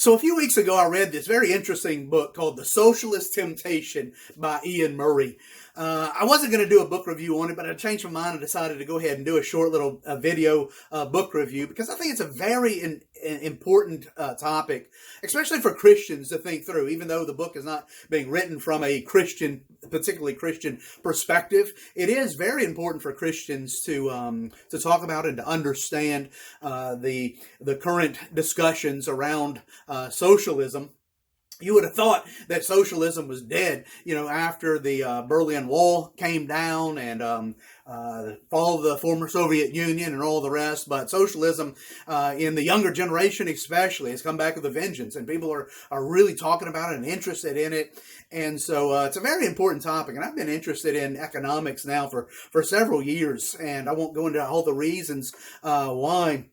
So a few weeks ago, I read this very interesting book called The Socialist Temptation by Ian Murray. I wasn't going to do a book review on it, but I changed my mind and decided to go ahead and do a short little video book review because I think it's a very important topic, especially for Christians to think through, even though the book is not being written from a Christian, particularly Christian perspective. It is very important for Christians to talk about and to understand the current discussions around socialism. You would have thought that socialism was dead, after the Berlin Wall came down and the fall of the former Soviet Union and all the rest. But socialism, in the younger generation especially, has come back with a vengeance, and people are really talking about it and interested in it. And so it's a very important topic, and I've been interested in economics now for several years, and I won't go into all the reasons why,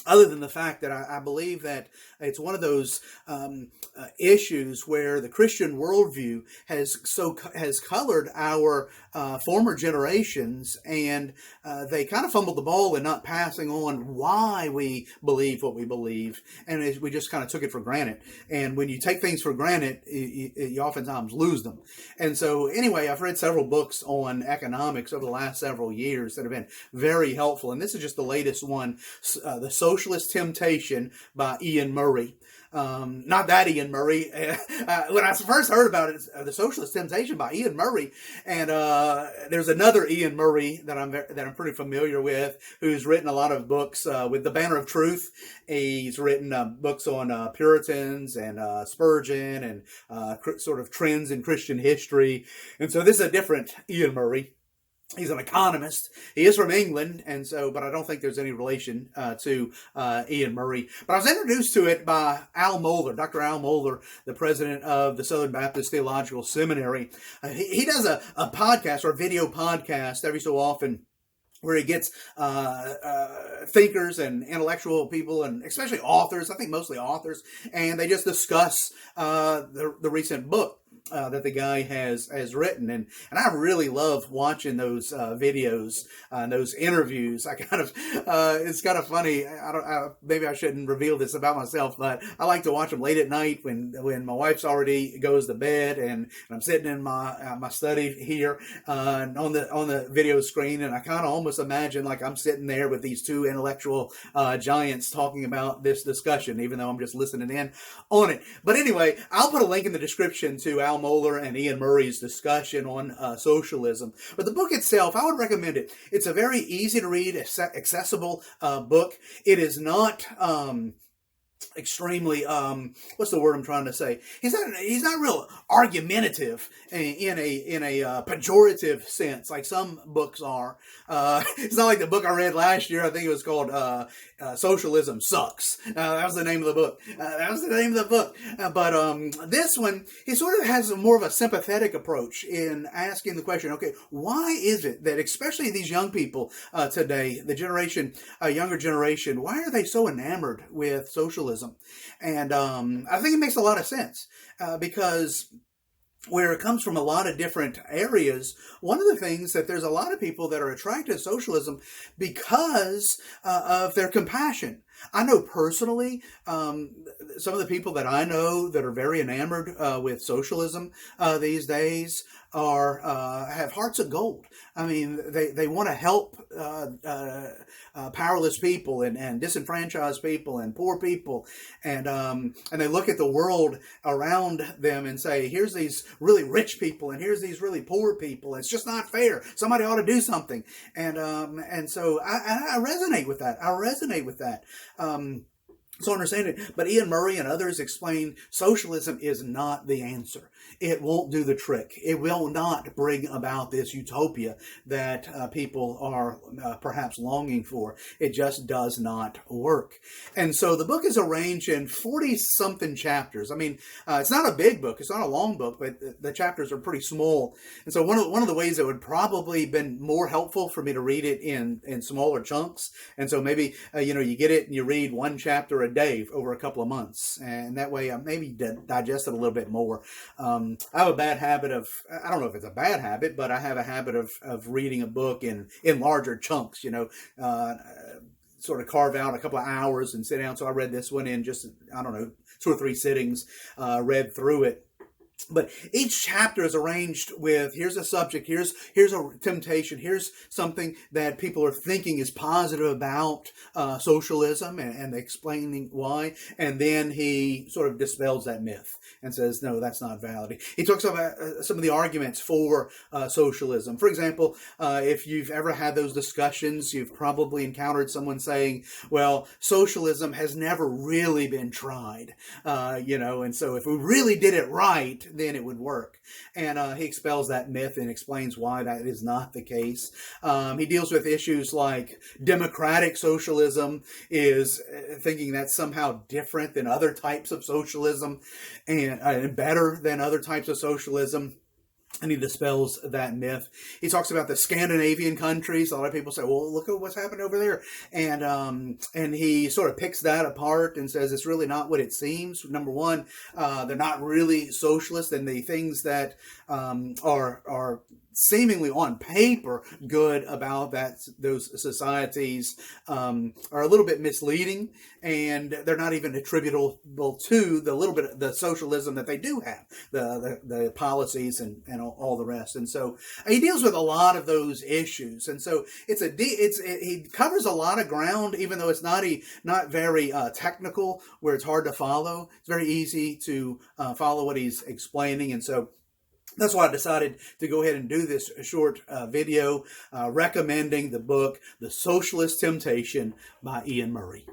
other than the fact that I believe that it's one of those issues where the Christian worldview has colored our former generations, and they kind of fumbled the ball in not passing on why we believe what we believe, and we just kind of took it for granted. And when you take things for granted, you oftentimes lose them. And so anyway, I've read several books on economics over the last several years that have been very helpful, and this is just the latest one, The Socialist Temptation by Ian Murray. Not that Ian Murray. When I first heard about it, The Socialist Temptation by Ian Murray, and there's another Ian Murray that I'm pretty familiar with, who's written a lot of books with the Banner of Truth. He's written books on Puritans and Spurgeon and sort of trends in Christian history. And so this is a different Ian Murray. He's an economist. He is from England, but I don't think there's any relation to Ian Murray. But I was introduced to it by Al Mohler, Dr. Al Mohler, the president of the Southern Baptist Theological Seminary. He does a podcast or a video podcast every so often, where he gets thinkers and intellectual people, and especially authors, I think mostly authors, and they just discuss the recent book that the guy has written, and I really love watching those videos and those interviews. I kind of it's kind of funny. Maybe I shouldn't reveal this about myself, but I like to watch them late at night when my wife's already goes to bed, and I'm sitting in my study here on the video screen, and I kind of almost imagine like I'm sitting there with these two intellectual giants talking about this discussion, even though I'm just listening in on it. But anyway, I'll put a link in the description to Al Mohler and Ian Murray's discussion on socialism. But the book itself, I would recommend it. It's a very easy to read, accessible book. It is not extremely what's the word I'm trying to say? He's not real argumentative in a pejorative sense like some books are. It's not like the book I read last year. I think it was called Socialism Sucks. That was the name of the book. But this one, he sort of has more of a sympathetic approach in asking the question, okay, why is it that especially these young people today, the younger generation, why are they so enamored with socialism? And I think it makes a lot of sense because where it comes from a lot of different areas, one of the things that there's a lot of people that are attracted to socialism because of their compassion. I know personally, some of the people that I know that are very enamored with socialism these days have hearts of gold. I mean, they want to help powerless people and disenfranchised people and poor people, and they look at the world around them and say, here's these really rich people and here's these really poor people. It's just not fair. Somebody ought to do something. And so I resonate with that. So understand it. But Ian Murray and others explain socialism is not the answer. It won't do the trick. It will not bring about this utopia that people are perhaps longing for. It just does not work. And so the book is arranged in 40-something chapters. I mean, it's not a big book. It's not a long book, but the chapters are pretty small. And so one of the ways that would probably been more helpful for me to read it in smaller chunks. And so maybe, you get it and you read one chapter a day over a couple of months. And that way I maybe digest it a little bit more. I have a bad habit of, I don't know if it's a bad habit, but I have a habit of reading a book in larger chunks, sort of carve out a couple of hours and sit down. So I read this one in just, I don't know, 2 or 3 sittings, read through it. But each chapter is arranged with, here's a subject, here's a temptation, here's something that people are thinking is positive about socialism, and explaining why. And then he sort of dispels that myth and says, no, that's not valid. He talks about some of the arguments for socialism. For example, if you've ever had those discussions, you've probably encountered someone saying, well, socialism has never really been tried, and so if we really did it right, then it would work. And he expels that myth and explains why that is not the case. He deals with issues like democratic socialism is thinking that's somehow different than other types of socialism and better than other types of socialism. And he dispels that myth. He talks about the Scandinavian countries. A lot of people say, well, look at what's happened over there. And he sort of picks that apart and says it's really not what it seems. Number one, they're not really socialist, and the things that are seemingly on paper good about those societies are a little bit misleading, and they're not even attributable to the little bit of the socialism that they do have, the policies and all the rest. And so he deals with a lot of those issues, and so he covers a lot of ground, even though it's not very technical, where it's hard to follow. It's very easy to follow what he's explaining, and so that's why I decided to go ahead and do this short video recommending the book, The Socialist Temptation by Ian Murray.